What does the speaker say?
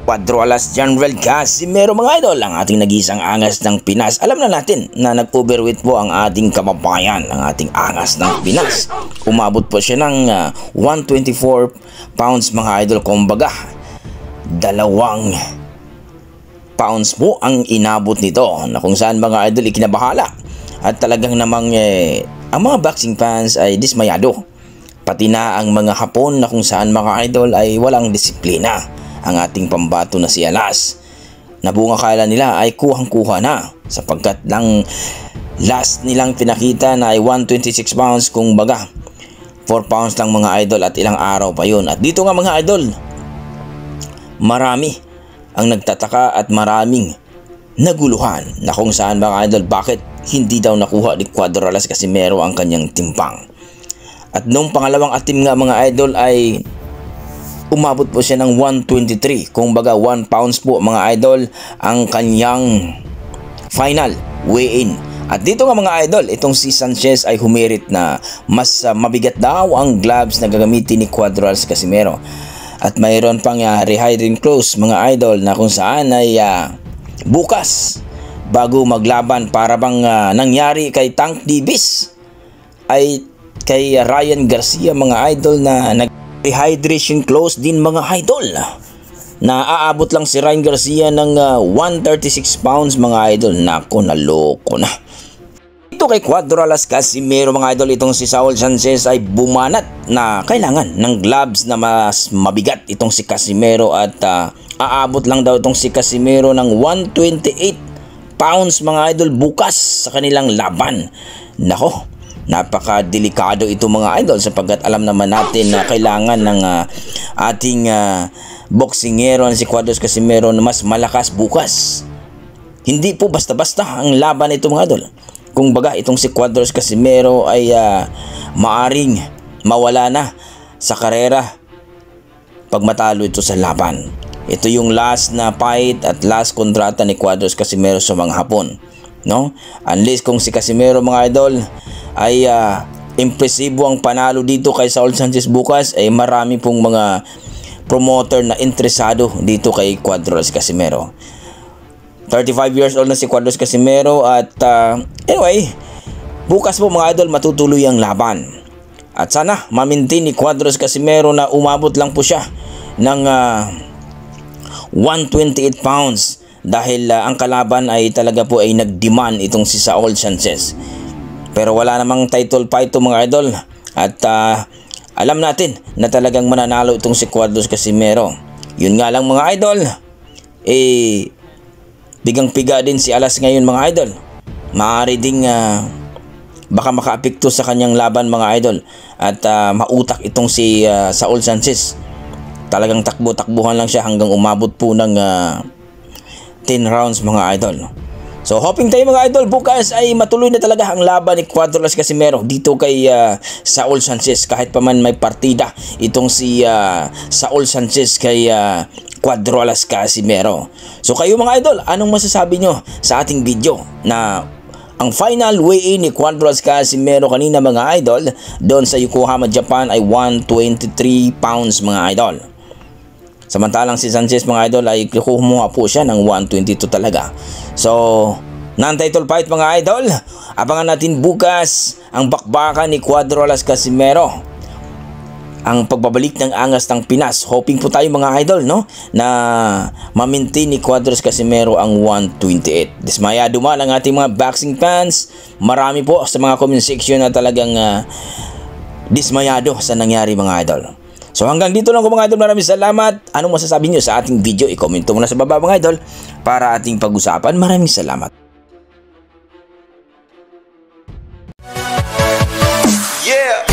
Cuadro Alas General Casimero mga idol, ang ating nag-isang angas ng Pinas. Alam na natin na nag-overweight po ang ating kababayan, ang ating angas ng Pinas. Umabot po siya ng 124 pounds mga idol. Kumbaga, 2 pounds po ang inabot nito, na kung saan mga idol ikinabahala. At talagang namang ang mga boxing fans ay dismayado. Pati na ang mga Hapon na kung saan mga idol ay walang disiplina. Ang ating pambato na si Alas, nabunga kala nila ay kuhang-kuha na, sapagkat lang last nilang pinakita na ay 126 pounds, kung baga 4 pounds lang mga idol, at ilang araw pa yun. At dito nga mga idol, marami ang nagtataka at maraming naguluhan na kung saan mga idol, bakit hindi daw nakuha ni Cuadro Alas Casimero ang kanyang timbang. At nung pangalawang atim nga mga idol ay umabot po siya ng 123. Kung baga 1 pounds po mga idol ang kanyang final weigh-in. At dito nga mga idol, itong si Sanchez ay humirit na mas mabigat daw ang gloves na gagamitin ni Cuadro Alas Casimero. At mayroon pang rehydrating clothes mga idol, na kung saan ay bukas bago maglaban, para bang nangyari kay Tank Davis ay kay Ryan Garcia mga idol, na hydration clothes din mga idol, na aabot lang si Ryan Garcia ng 136 pounds mga idol. Nako, naloko na. Ito kay Cuadro Alas Casimero mga idol, itong si Saul Sanchez ay bumanat na kailangan ng gloves na mas mabigat itong si Casimero, at aabot lang daw itong si Casimero ng 128 pounds mga idol bukas sa kanilang laban. Nako, napaka-delikado ito mga idol, sapagkat alam naman natin na kailangan ng ating boksingero na si Cuadro Alas Casimero na mas malakas bukas. Hindi po basta-basta ang laban ito mga idol. Kung baga itong si Cuadro Alas Casimero ay maaring mawala na sa karera pag matalo ito sa laban. Ito yung last na fight at last kontrata ni Cuadro Alas Casimero sa mga Hapon, no? Unless kung si Casimero mga idol ay impresibo ang panalo dito kay Saul Sanchez bukas, ay marami pong mga promoter na interesado dito kay Cuadro Alas Casimero. 35 years old na si Cuadro Alas Casimero, at anyway, bukas po mga idol matutuloy ang laban. At sana ma-maintain ni Cuadro Alas Casimero na umabot lang po siya ng 128 pounds, dahil ang kalaban ay talaga po ay nag-demand itong si Saul Sanchez. Pero wala namang title fight ito mga idol, at alam natin na talagang mananalo itong si Cuadro Alas Casimero. Yun nga lang mga idol, bigang-piga din si Alas ngayon mga idol. Maaari ding baka makaapekto sa kanyang laban mga idol, at mautak itong si Saul Sanchez. Talagang takbo-takbuhan lang siya hanggang umabot po ng 10 rounds mga idol. So hoping tayo mga idol, bukas ay matuloy na talaga ang laban ni Cuadro Alas Casimero dito kay Saul Sanchez, kahit pa man may partida itong si Saul Sanchez kay Cuadro Alas Casimero. So kayo mga idol, anong masasabi nyo sa ating video na ang final weigh-in ni Cuadro Alas Casimero kanina mga idol doon sa Yokohama, Japan ay 123 pounds mga idol. Samantalang si Sanchez mga idol ay kumuha po siya ng 122 talaga. So, non-title fight mga idol. Abangan natin bukas ang bakbakan ni Cuadro Alas Casimero. Ang pagbabalik ng angas ng Pinas. Hoping po tayo mga idol, no, na ma-maintain ni Cuadro Alas Casimero ang 128. Dismayado man ang ating mga boxing fans. Marami po sa mga comment section na talagang dismayado sa nangyari mga idol. So hanggang dito lang ko mga idol, maraming salamat. Anong masasabi nyo sa ating video? I-comment mo na sa baba mga idol para ating pag-usapan. Maraming salamat. Yeah.